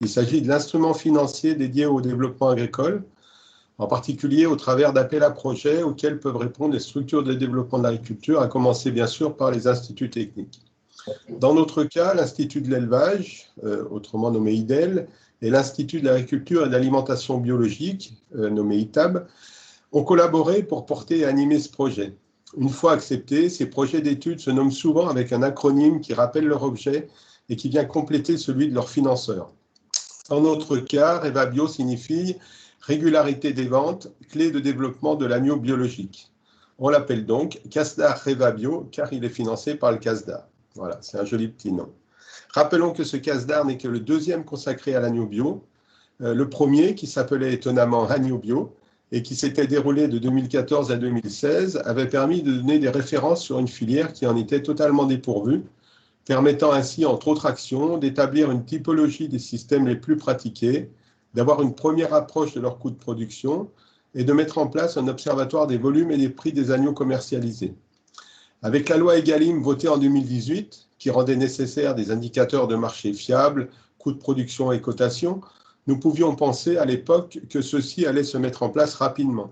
Il s'agit de l'instrument financier dédié au développement agricole, en particulier au travers d'appels à projets auxquels peuvent répondre les structures de développement de l'agriculture, à commencer bien sûr par les instituts techniques. Dans notre cas, l'Institut de l'élevage, autrement nommé IDEL, et l'Institut de l'agriculture et de l'alimentation biologique, nommé ITAB, ont collaboré pour porter et animer ce projet. Une fois acceptés, ces projets d'études se nomment souvent avec un acronyme qui rappelle leur objet et qui vient compléter celui de leur financeur. En notre cas, REVABio signifie régularité des ventes, clé de développement de l'agneau biologique. On l'appelle donc CASDAR REVABio car il est financé par le CASDAR. Voilà, c'est un joli petit nom. Rappelons que ce CASDAR n'est que le deuxième consacré à l'agneau bio. Le premier, qui s'appelait étonnamment Agneau Bio, et qui s'était déroulé de 2014 à 2016, avait permis de donner des références sur une filière qui en était totalement dépourvue, permettant ainsi, entre autres actions, d'établir une typologie des systèmes les plus pratiqués, d'avoir une première approche de leurs coûts de production et de mettre en place un observatoire des volumes et des prix des agneaux commercialisés. Avec la loi Egalim votée en 2018, qui rendait nécessaire des indicateurs de marché fiables, coûts de production et cotation, nous pouvions penser à l'époque que ceci allait se mettre en place rapidement.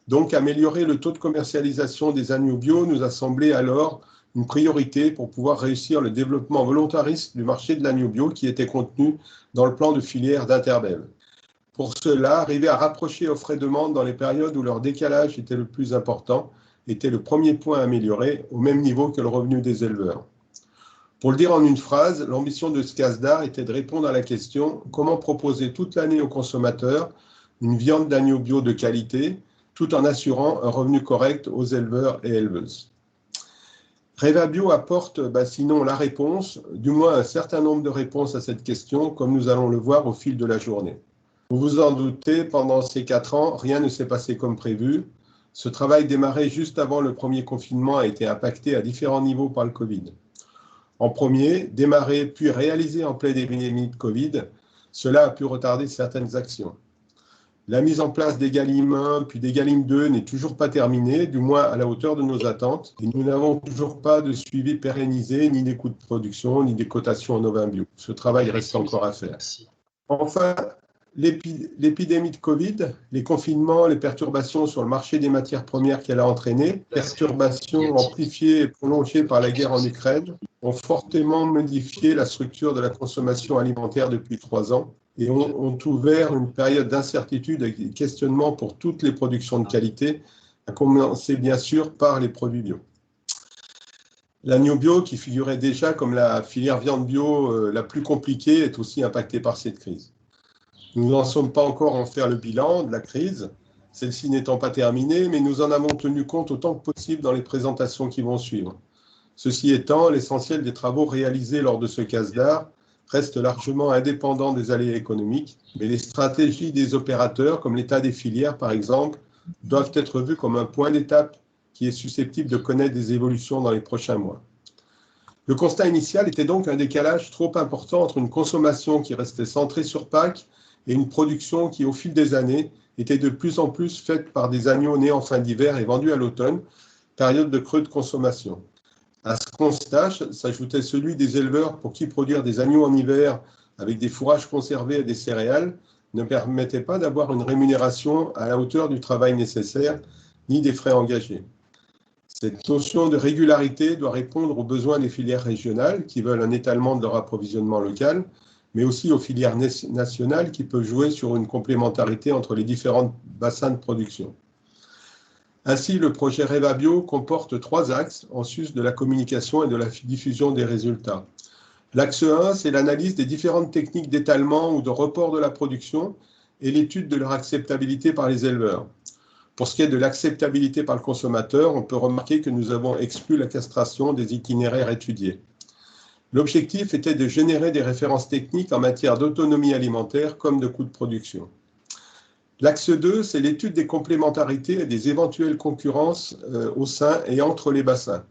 Donc, améliorer le taux de commercialisation des agneaux bio nous a semblé alors une priorité pour pouvoir réussir le développement volontariste du marché de l'agneau bio qui était contenu dans le plan de filière d'Interbev. Pour cela, arriver à rapprocher offre et demande dans les périodes où leur décalage était le plus important était le premier point à améliorer, au même niveau que le revenu des éleveurs. Pour le dire en une phrase, l'ambition de ce CASDAR était de répondre à la question « Comment proposer toute l'année aux consommateurs une viande d'agneau bio de qualité, tout en assurant un revenu correct aux éleveurs et éleveuses ?» REVABio apporte, sinon la réponse, du moins un certain nombre de réponses à cette question, comme nous allons le voir au fil de la journée. Vous vous en doutez, pendant ces 4 ans, rien ne s'est passé comme prévu. Ce travail démarré juste avant le premier confinement a été impacté à différents niveaux par le Covid. En premier, démarré puis réalisé en pleine épidémie de Covid, cela a pu retarder certaines actions. La mise en place d'Egalim 1 puis d'Egalim 2 n'est toujours pas terminée, du moins à la hauteur de nos attentes, et nous n'avons toujours pas de suivi pérennisé, ni des coûts de production, ni des cotations en ovin bio. Ce travail reste encore à faire. Enfin, l'épidémie de Covid, les confinements, les perturbations sur le marché des matières premières qu'elle a entraînées, perturbations amplifiées et prolongées par la guerre en Ukraine, ont fortement modifié la structure de la consommation alimentaire depuis 3 ans et ont ouvert une période d'incertitude et de questionnement pour toutes les productions de qualité, à commencer bien sûr par les produits bio. L'agneau bio, qui figurait déjà comme la filière viande bio la plus compliquée, est aussi impactée par cette crise. Nous n'en sommes pas encore en faire le bilan de la crise, celle-ci n'étant pas terminée, mais nous en avons tenu compte autant que possible dans les présentations qui vont suivre. Ceci étant, l'essentiel des travaux réalisés lors de ce CASDAR reste largement indépendant des aléas économiques, mais les stratégies des opérateurs, comme l'état des filières par exemple, doivent être vues comme un point d'étape qui est susceptible de connaître des évolutions dans les prochains mois. Le constat initial était donc un décalage trop important entre une consommation qui restait centrée sur Pâques et une production qui, au fil des années, était de plus en plus faite par des agneaux nés en fin d'hiver et vendus à l'automne, période de creux de consommation. À ce constat s'ajoutait celui des éleveurs pour qui produire des agneaux en hiver avec des fourrages conservés et des céréales ne permettait pas d'avoir une rémunération à la hauteur du travail nécessaire ni des frais engagés. Cette notion de régularité doit répondre aux besoins des filières régionales qui veulent un étalement de leur approvisionnement local, mais aussi aux filières nationales qui peuvent jouer sur une complémentarité entre les différents bassins de production. Ainsi, le projet REVABio comporte 3 axes en sus de la communication et de la diffusion des résultats. L'axe 1, c'est l'analyse des différentes techniques d'étalement ou de report de la production et l'étude de leur acceptabilité par les éleveurs. Pour ce qui est de l'acceptabilité par le consommateur, on peut remarquer que nous avons exclu la castration des itinéraires étudiés. L'objectif était de générer des références techniques en matière d'autonomie alimentaire comme de coûts de production. L'axe 2, c'est l'étude des complémentarités et des éventuelles concurrences au sein et entre les bassins.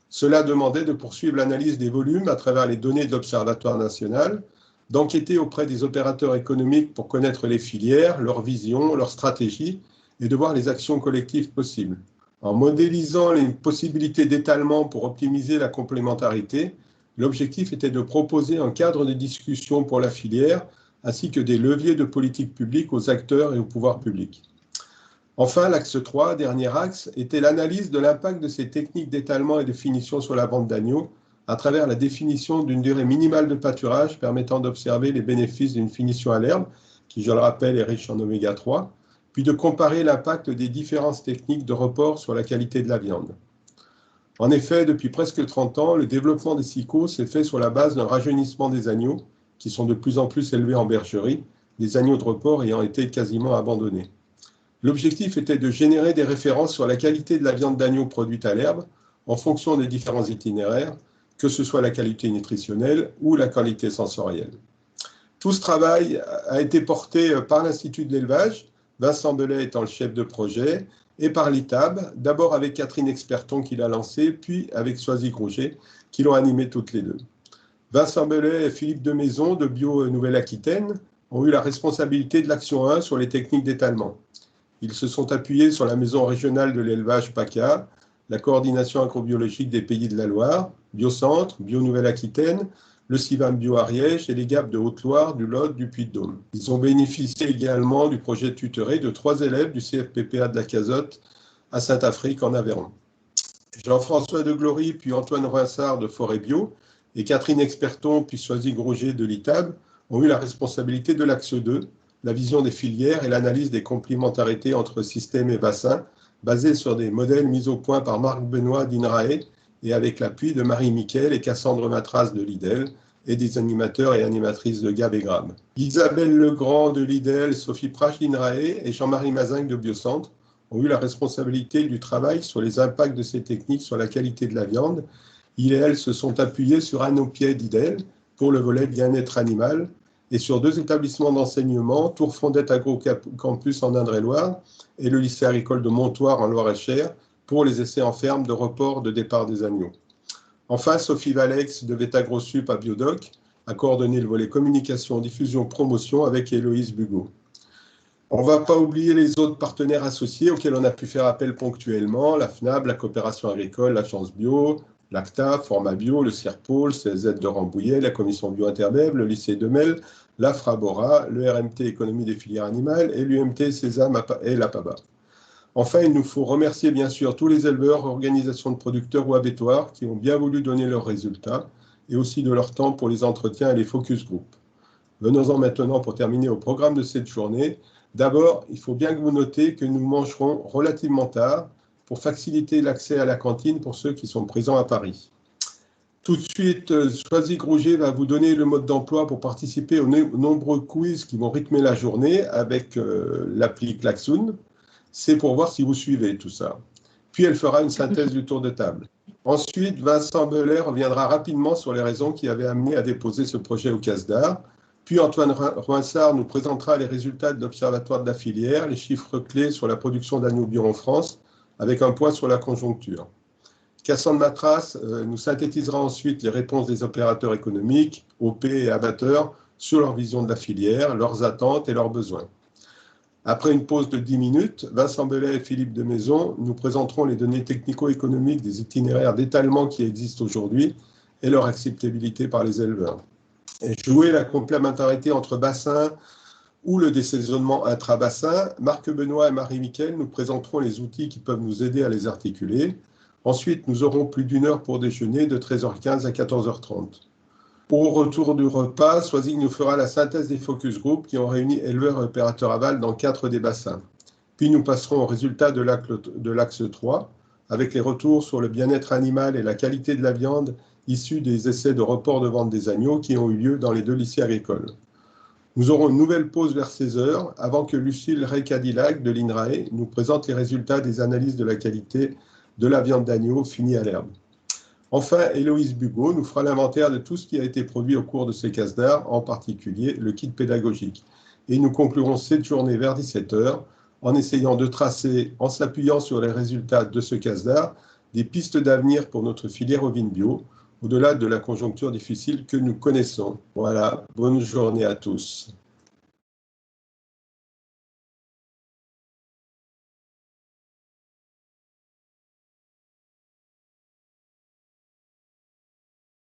Cela demandait de poursuivre l'analyse des volumes à travers les données de l'Observatoire national, d'enquêter auprès des opérateurs économiques pour connaître les filières, leur vision, leur stratégie et de voir les actions collectives possibles. En modélisant les possibilités d'étalement pour optimiser la complémentarité, L'objectif était de proposer un cadre de discussion pour la filière, ainsi que des leviers de politique publique aux acteurs et au pouvoir public. Enfin, l'axe 3, dernier axe, était l'analyse de l'impact de ces techniques d'étalement et de finition sur la vente d'agneaux à travers la définition d'une durée minimale de pâturage permettant d'observer les bénéfices d'une finition à l'herbe, qui, je le rappelle, est riche en oméga 3, puis de comparer l'impact des différentes techniques de report sur la qualité de la viande. En effet, depuis presque 30 ans, le développement des SICO s'est fait sur la base d'un rajeunissement des agneaux, qui sont de plus en plus élevés en bergerie, les agneaux de report ayant été quasiment abandonnés. L'objectif était de générer des références sur la qualité de la viande d'agneau produite à l'herbe en fonction des différents itinéraires, que ce soit la qualité nutritionnelle ou la qualité sensorielle. Tout ce travail a été porté par l'Institut de l'élevage, Vincent Belay étant le chef de projet, et par l'ITAB, d'abord avec Catherine Experton qui l'a lancé, puis avec Soisy Groger qui l'ont animé toutes les deux. Vincent Belay et Philippe Demaison de Bio Nouvelle-Aquitaine ont eu la responsabilité de l'action 1 sur les techniques d'étalement. Ils se sont appuyés sur la maison régionale de l'élevage PACA, la coordination agrobiologique des Pays de la Loire, Biocentre, Bio Nouvelle-Aquitaine, le CIVAM Bio Ariège et les GAP de Haute-Loire, du Lot, du Puy-de-Dôme. Ils ont bénéficié également du projet tutoré de 3 élèves du CFPPA de la Cazotte à Saint-Afrique en Aveyron. Jean-François de Glory puis Antoine Roinsard de Forêt Bio et Catherine Experton puis Soisy Groger de l'ITAB ont eu la responsabilité de l'axe 2, la vision des filières et l'analyse des complémentarités entre systèmes et bassins, basés sur des modèles mis au point par Marc Benoît d'INRAE et avec l'appui de Marie Miquel et Cassandre Matras de l'IDEL et des animateurs et animatrices de Gab et Grab. Isabelle Legrand de l'IDEL, Sophie Prache d'INRAE et Jean-Marie Mazingue de Biocentre ont eu la responsabilité du travail sur les impacts de ces techniques sur la qualité de la viande. Ils et elles se sont appuyés sur Anopied d'IDEL pour le volet bien-être animal et sur 2 établissements d'enseignement, Tour Frondette Agrocampus en Indre-et-Loire et le lycée agricole de Montoire en Loire-et-Cher pour les essais en ferme de report de départ des agneaux. Enfin, Sophie Valex de Vétagrosup à Biodoc a coordonné le volet communication, diffusion, promotion avec Héloïse Bugot. On ne va pas oublier les autres partenaires associés auxquels on a pu faire appel ponctuellement, la FNAB, la coopération agricole, la Chance Bio, l'ACTA, Format Bio, le CIRPO, le CZ de Rambouillet, la Commission Bio Interbève, le lycée de Mel, la Frabora, le RMT Économie des filières animales et l'UMT Sésame et la PABA. Enfin, il nous faut remercier bien sûr tous les éleveurs, organisations de producteurs ou abattoirs qui ont bien voulu donner leurs résultats et aussi de leur temps pour les entretiens et les focus group. Venons-en maintenant pour terminer au programme de cette journée. D'abord, il faut bien que vous notez que nous mangerons relativement tard pour faciliter l'accès à la cantine pour ceux qui sont présents à Paris. Tout de suite, Soisy Groger va vous donner le mode d'emploi pour participer aux nombreux quiz qui vont rythmer la journée avec l'appli Klaxoon. C'est pour voir si vous suivez tout ça. Puis elle fera une synthèse du tour de table. Ensuite, Vincent Belay reviendra rapidement sur les raisons qui avaient amené à déposer ce projet au CASDAR. Puis Antoine Roinsard nous présentera les résultats de l'Observatoire de la filière, les chiffres clés sur la production d'agneaux bio en France, avec un point sur la conjoncture. Cassandre Matras nous synthétisera ensuite les réponses des opérateurs économiques, OP et abatteurs, sur leur vision de la filière, leurs attentes et leurs besoins. Après une pause de 10 minutes, Vincent Belay et Philippe Demaison nous présenteront les données technico-économiques des itinéraires d'étalement qui existent aujourd'hui et leur acceptabilité par les éleveurs. Et jouer la complémentarité entre bassins ou le désaisonnement intra-bassin, Marc Benoît et Marie Miquel nous présenteront les outils qui peuvent nous aider à les articuler. Ensuite, nous aurons plus d'1 heure pour déjeuner de 13h15 à 14h30. Au retour du repas, Soisy nous fera la synthèse des focus group qui ont réuni éleveurs et opérateurs aval dans 4 des bassins. Puis nous passerons aux résultats de l'axe 3, avec les retours sur le bien-être animal et la qualité de la viande issus des essais de report de vente des agneaux qui ont eu lieu dans les 2 lycées agricoles. Nous aurons une nouvelle pause vers 16h avant que Lucille Rey-Cadillac de l'INRAE nous présente les résultats des analyses de la qualité de la viande d'agneau finie à l'herbe. Enfin, Héloïse Bugot nous fera l'inventaire de tout ce qui a été produit au cours de ces CASDAR, en particulier le kit pédagogique. Et nous conclurons cette journée vers 17h en essayant de tracer, en s'appuyant sur les résultats de ce CASDAR, des pistes d'avenir pour notre filière ovine bio, au-delà de la conjoncture difficile que nous connaissons. Voilà, bonne journée à tous.